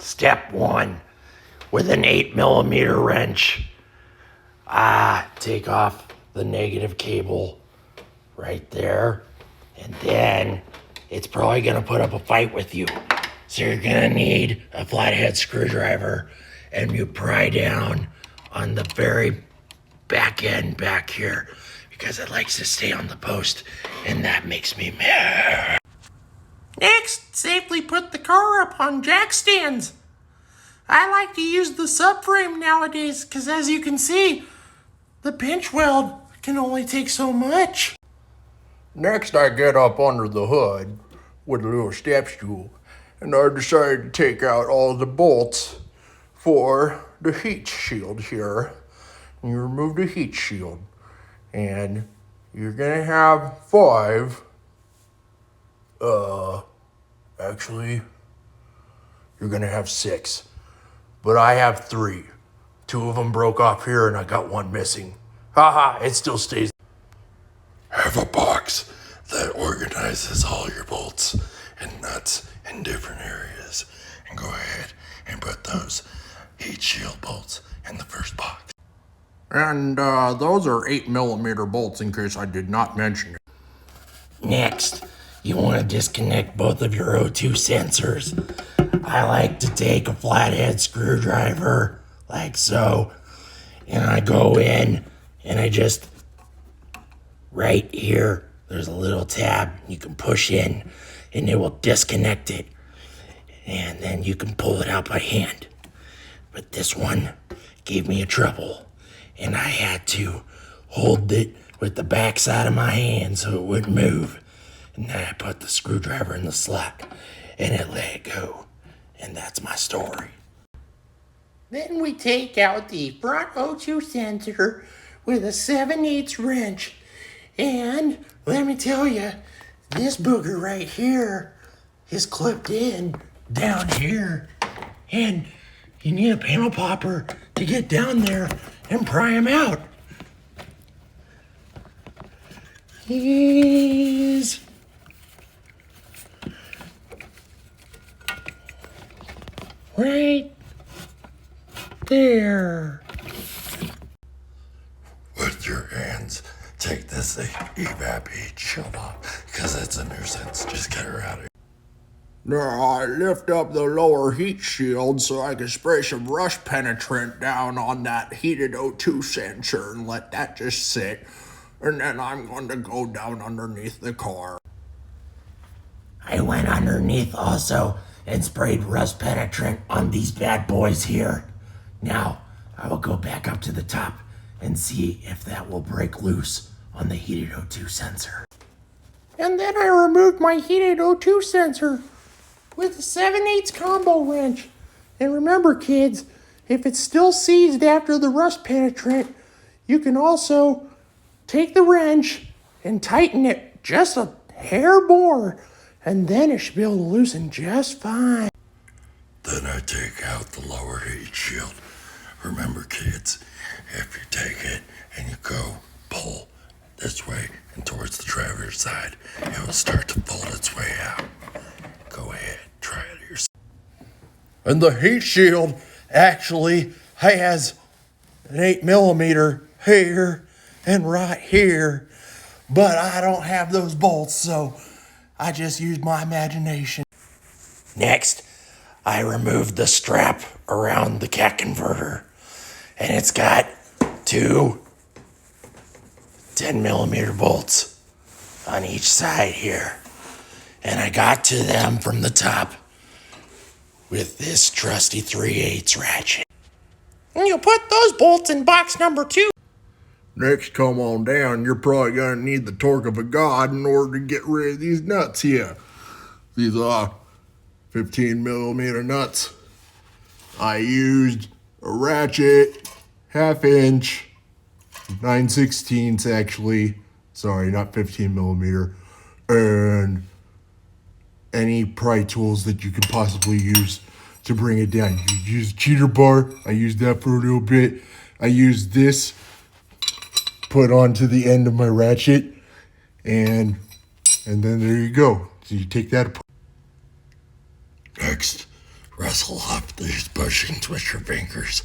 Step 1, with an 8mm wrench, take off the negative cable right there, and then it's probably gonna put up a fight with you. So you're gonna need a flathead screwdriver, and you pry down on the very back end back here, because it likes to stay on the post, and that makes me mad. Next, safely put the car up on jack stands. I like to use the subframe nowadays, because as you can see, the pinch weld can only take so much. Next, I get up under the hood with a little step stool, and I decided to take out all the bolts for the heat shield here. And you remove the heat shield, and you're gonna have 5. Actually, you're gonna have 6, but I have 3. 2 of them broke off here, and I got 1 missing. Haha, it still stays. Have a box that organizes all your bolts and nuts in different areas, and go ahead and put those heat shield bolts in the first box. And those are 8mm bolts, in case I did not mention it. Next, you want to disconnect both of your O2 sensors. I like to take a flathead screwdriver, like so, and I go in, and I just, right here, there's a little tab you can push in, and it will disconnect it, and then you can pull it out by hand. But this one gave me a trouble, and I had to hold it with the back side of my hand so it wouldn't move. And then I put the screwdriver in the slot, and it let it go. And that's my story. Then we take out the front O2 sensor with a 7/8 wrench. And let me tell you, this booger right here is clipped in down here. And you need a panel popper to get down there and pry him out. He's right there. With your hands, take this evap heat shield off, because it's a nuisance. Just get her out of here. Now I lift up the lower heat shield so I can spray some rust penetrant down on that heated O2 sensor and let that just sit. And then I'm going to go down underneath the car. I went underneath also and sprayed rust penetrant on these bad boys here. Now, I will go back up to the top and see if that will break loose on the heated O2 sensor. And then I removed my heated O2 sensor with a 7/8 combo wrench. And remember, kids, if it's still seized after the rust penetrant, you can also take the wrench and tighten it just a hair more, and then it should be able to loosen just fine. Then I take out the lower heat shield. Remember, kids, if you take it and you go pull this way and towards the driver's side, it will start to fold its way out. Go ahead, try it yourself. And the heat shield actually has an 8mm here and right here, but I don't have those bolts, so I just used my imagination. Next, I removed the strap around the cat converter, and it's got 2 10mm bolts on each side here. And I got to them from the top with this trusty 3/8 ratchet. And you'll put those bolts in box number 2. Next, come on down. You're probably going to need the torque of a god in order to get rid of these nuts here. These are 15mm nuts. I used a ratchet, 1/2 inch, 9/16 actually. Sorry, not 15mm. And any pry tools that you could possibly use to bring it down. You use a cheater bar. I used that for a little bit. I used this put onto the end of my ratchet, and then there you go. So you take that apart. Next, wrestle up these bushings with your fingers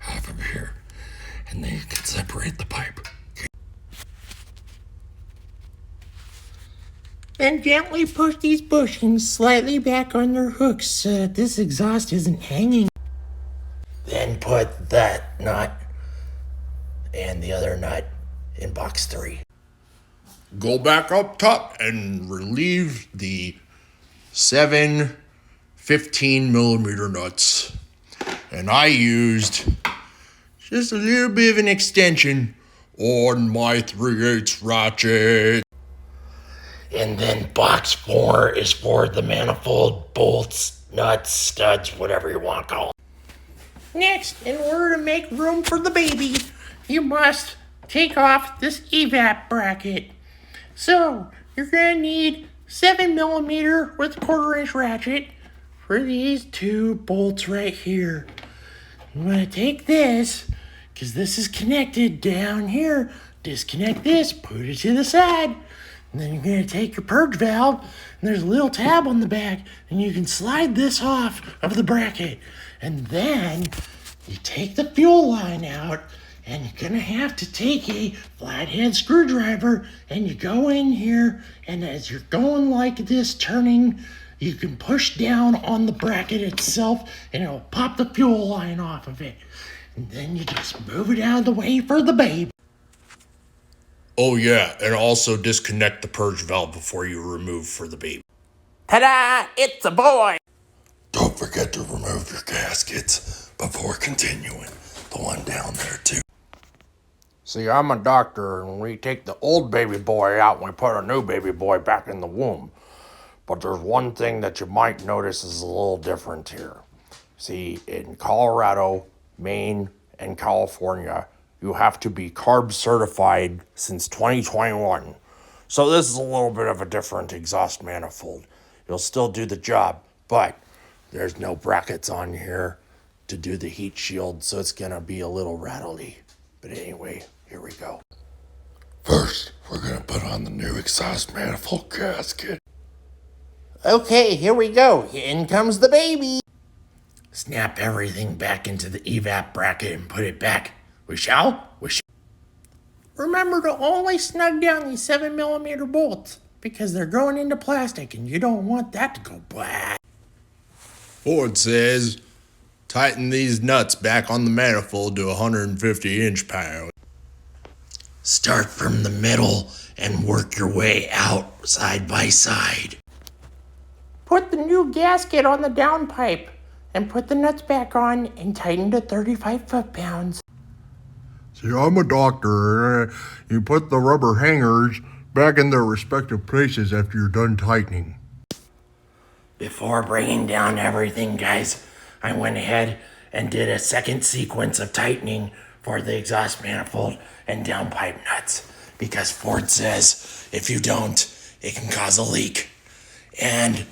off of here, and then you can separate the pipe. Then gently push these bushings slightly back on their hooks so that this exhaust isn't hanging. Then put that nut and the other nut in box 3. Go back up top and relieve the 7 15mm nuts. And I used just a little bit of an extension on my 3/8 ratchet. And then box 4 is for the manifold, bolts, nuts, studs, whatever you want to call them. Next, in order to make room for the baby, you must take off this evap bracket. So, you're going to need 7mm with 1/4" ratchet for these 2 bolts right here. I'm going to take this, because this is connected down here, disconnect this, put it to the side, and then you're going to take your purge valve, and there's a little tab on the back, and you can slide this off of the bracket. And then you take the fuel line out, and you're going to have to take a flathead screwdriver, and you go in here, and as you're going like this, turning, you can push down on the bracket itself, and it'll pop the fuel line off of it. And then you just move it out of the way for the baby. Oh yeah, and also disconnect the purge valve before you remove for the baby. Ta-da! It's a boy! Don't forget to remove your gaskets before continuing. The one down there too. See, I'm a doctor, and we take the old baby boy out and we put a new baby boy back in the womb. But there's one thing that you might notice is a little different here. See, in Colorado, Maine, and California, you have to be CARB certified since 2021. So this is a little bit of a different exhaust manifold. You'll still do the job, but there's no brackets on here to do the heat shield, so it's gonna be a little rattly. But anyway, here we go. First, we're gonna put on the new exhaust manifold gasket. Okay, here we go. In comes the baby. Snap everything back into the evap bracket and put it back. We shall? Remember to always snug down these 7mm bolts, because they're going into plastic and you don't want that to go blah. Ford says, tighten these nuts back on the manifold to 150 inch-pounds. Start from the middle and work your way out side by side. Put the new gasket on the downpipe and put the nuts back on and tighten to 35 foot-pounds. See, I'm a doctor, and you put the rubber hangers back in their respective places after you're done tightening. Before bringing down everything, guys, I went ahead and did a second sequence of tightening for the exhaust manifold and downpipe nuts, because Ford says if you don't, it can cause a leak. And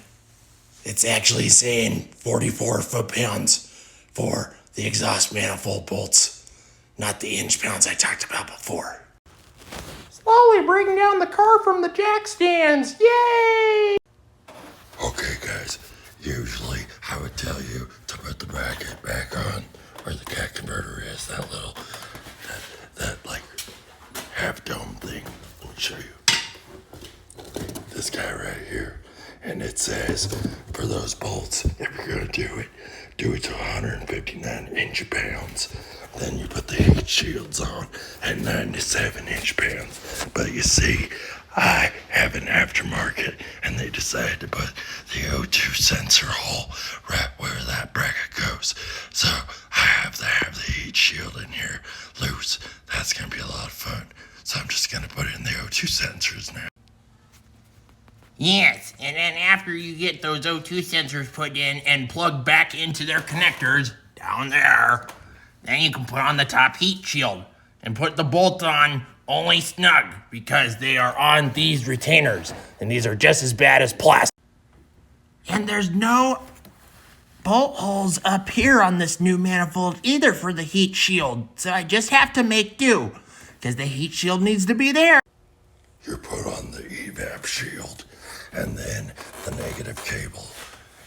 it's actually saying 44 foot-pounds for the exhaust manifold bolts, not the inch-pounds I talked about before. Slowly bring down the car from the jack stands. Yay! Okay, guys. Usually, I would tell you to put the bracket back on where the cat converter is. That little, that like half dome thing. Let me show you. This guy right here. And it says, for those bolts, if you're gonna do it to 159 inch-pounds. Then you put the heat shields on at 97 inch-pounds. But you see, I have an aftermarket, and they decided to put the O2 sensor hole right where that bracket goes. So I have to have the heat shield in here loose. That's gonna be a lot of fun. So I'm just gonna put in the O2 sensors now. Yes, and then after you get those O2 sensors put in and plugged back into their connectors down there, then you can put on the top heat shield and put the bolt on only snug, because they are on these retainers, and these are just as bad as plastic. And there's no bolt holes up here on this new manifold either for the heat shield, so I just have to make do, because the heat shield needs to be there. You put on the evap shield and then the negative cable,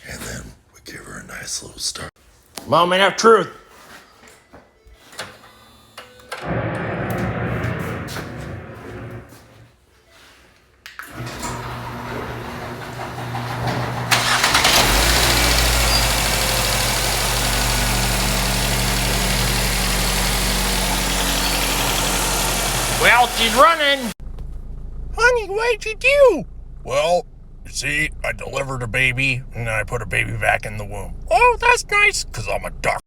and then we give her a nice nice little start. Moment of truth. Well, she's running. Honey, what'd you do? Well, you see, I delivered a baby, and then I put a baby back in the womb. Oh, that's nice. Because I'm a doctor.